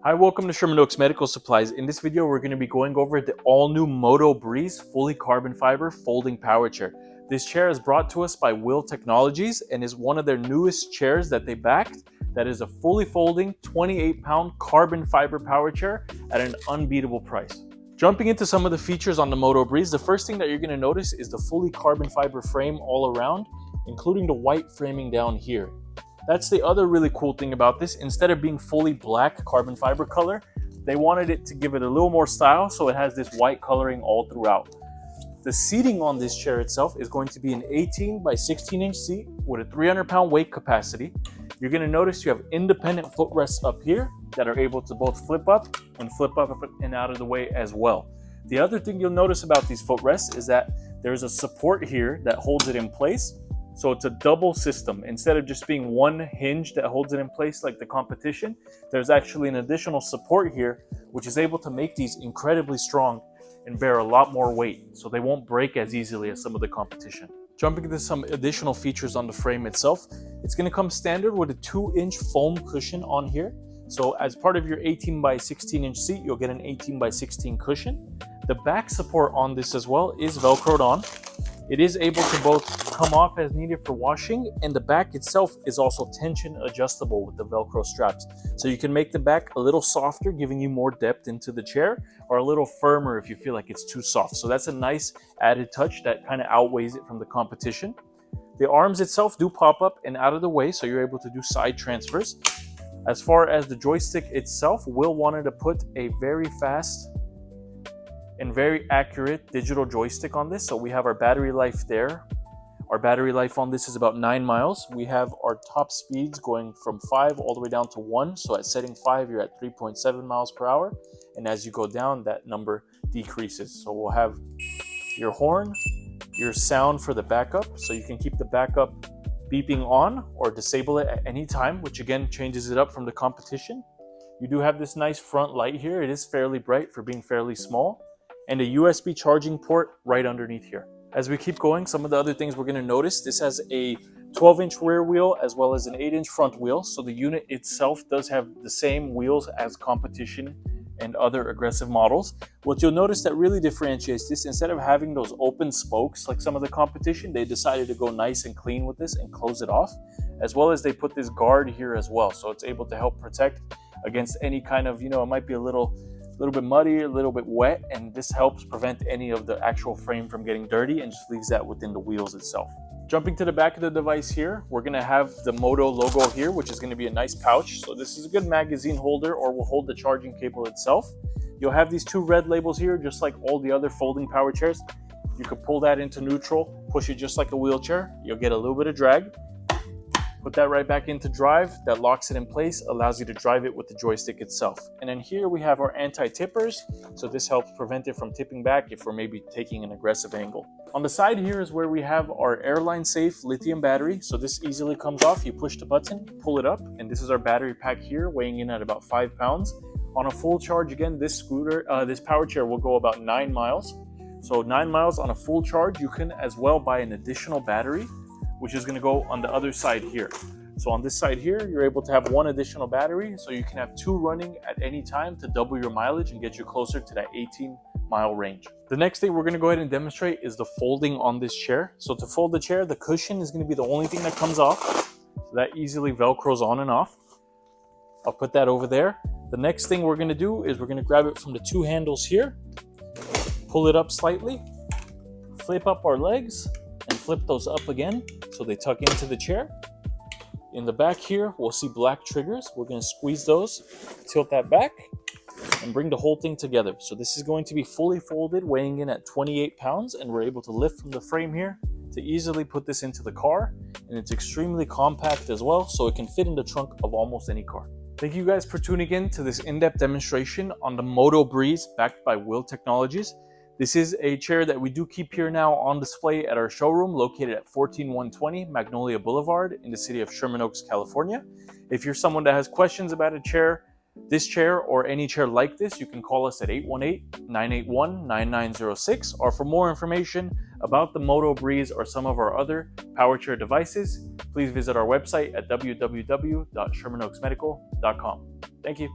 Hi, welcome to Sherman Oaks Medical Supplies. In this video, we're going to be going over the all-new Modo Breeze fully carbon fiber folding power chair. This chair is brought to us by WHILL Technologies and is one of their newest chairs that they backed. That is a fully folding 28-pound carbon fiber power chair at an unbeatable price. Jumping into some of the features on the Modo Breeze, the first thing that you're going to notice is the fully carbon fiber frame all around, including the white framing down here. That's the other really cool thing about this. Instead of being fully black carbon fiber color, they wanted it to give it a little more style, so it has this white coloring all throughout. The seating on this chair itself is going to be an 18 by 16 inch seat with a 300-pound weight capacity. You're going to notice you have independent footrests up here that are able to both flip up and out of the way as well. The other thing you'll notice about these footrests is that there's a support here that holds it in place. So it's a double system. Instead of just being one hinge that holds it in place like the competition, there's actually an additional support here, which is able to make these incredibly strong and bear a lot more weight, so they won't break as easily as some of the competition. Jumping into some additional features on the frame itself, it's going to come standard with a 2-inch foam cushion on here. So as part of your 18 by 16 inch seat, you'll get an 18 by 16 cushion. The back support on this as well is Velcroed on. It is able to both come off as needed for washing, and the back itself is also tension adjustable with the Velcro straps. So you can make the back a little softer, giving you more depth into the chair, or a little firmer if you feel like it's too soft. So that's a nice added touch that kind of outweighs it from the competition. The arms itself do pop up and out of the way, so you're able to do side transfers. As far as the joystick itself, Will wanted to put a very fast and very accurate digital joystick on this. So we have our battery life there. Our battery life on this is about 9 miles. We have our top speeds going from 5 all the way down to 1. So at setting 5, you're at 3.7 miles per hour. And as you go down, that number decreases. So we'll have your horn, your sound for the backup. So you can keep the backup beeping on or disable it at any time, which again changes it up from the competition. You do have this nice front light here. It is fairly bright for being fairly small. And a USB charging port right underneath here. As we keep going, some of the other things we're going to notice, this has a 12-inch rear wheel as well as an 8-inch front wheel. So the unit itself does have the same wheels as competition and other aggressive models. What you'll notice that really differentiates this, instead of having those open spokes like some of the competition, they decided to go nice and clean with this and close it off, as well as they put this guard here as well. So it's able to help protect against any kind of, it might be a little bit muddy, a little bit wet, and this helps prevent any of the actual frame from getting dirty and just leaves that within the wheels itself. Jumping to the back of the device here, we're going to have the Modo logo here, which is going to be a nice pouch. So this is a good magazine holder, or will hold the charging cable itself. You'll have these 2 red labels here, just like all the other folding power chairs. You could pull that into neutral, push it just like a wheelchair. You'll get a little bit of drag. Put that right back into drive. That locks it in place, allows you to drive it with the joystick itself. And then here we have our anti-tippers. So this helps prevent it from tipping back if we're maybe taking an aggressive angle. On the side here is where we have our airline safe lithium battery. So this easily comes off. You push the button, pull it up, and this is our battery pack here, weighing in at about 5 pounds. On a full charge, again, this power chair will go about 9 miles. So 9 miles on a full charge. You can as well buy an additional battery, which is going to go on the other side here. So on this side here, you're able to have 1 additional battery, so you can have 2 running at any time to double your mileage and get you closer to that 18-mile range. The next thing we're going to go ahead and demonstrate is the folding on this chair. So to fold the chair, the cushion is going to be the only thing that comes off. So that easily Velcros on and off. I'll put that over there. The next thing we're going to do is we're going to grab it from the 2 handles here, pull it up slightly, flip up our legs, and flip those up again so they tuck into the chair. In the back here, we'll see black triggers. We're going to squeeze those, tilt that back, and bring the whole thing together. So this is going to be fully folded, weighing in at 28 pounds, and we're able to lift from the frame here to easily put this into the car. And it's extremely compact as well, so it can fit in the trunk of almost any car. Thank you guys for tuning in to this in-depth demonstration on the Modo Breeze backed by WHILL Technologies. This is a chair that we do keep here now on display at our showroom located at 14120 Magnolia Boulevard in the city of Sherman Oaks, California. If you're someone that has questions about a chair, this chair, or any chair like this, you can call us at 818-981-9906. Or for more information about the Modo Breeze or some of our other power chair devices, please visit our website at www.shermanoaksmedical.com. Thank you.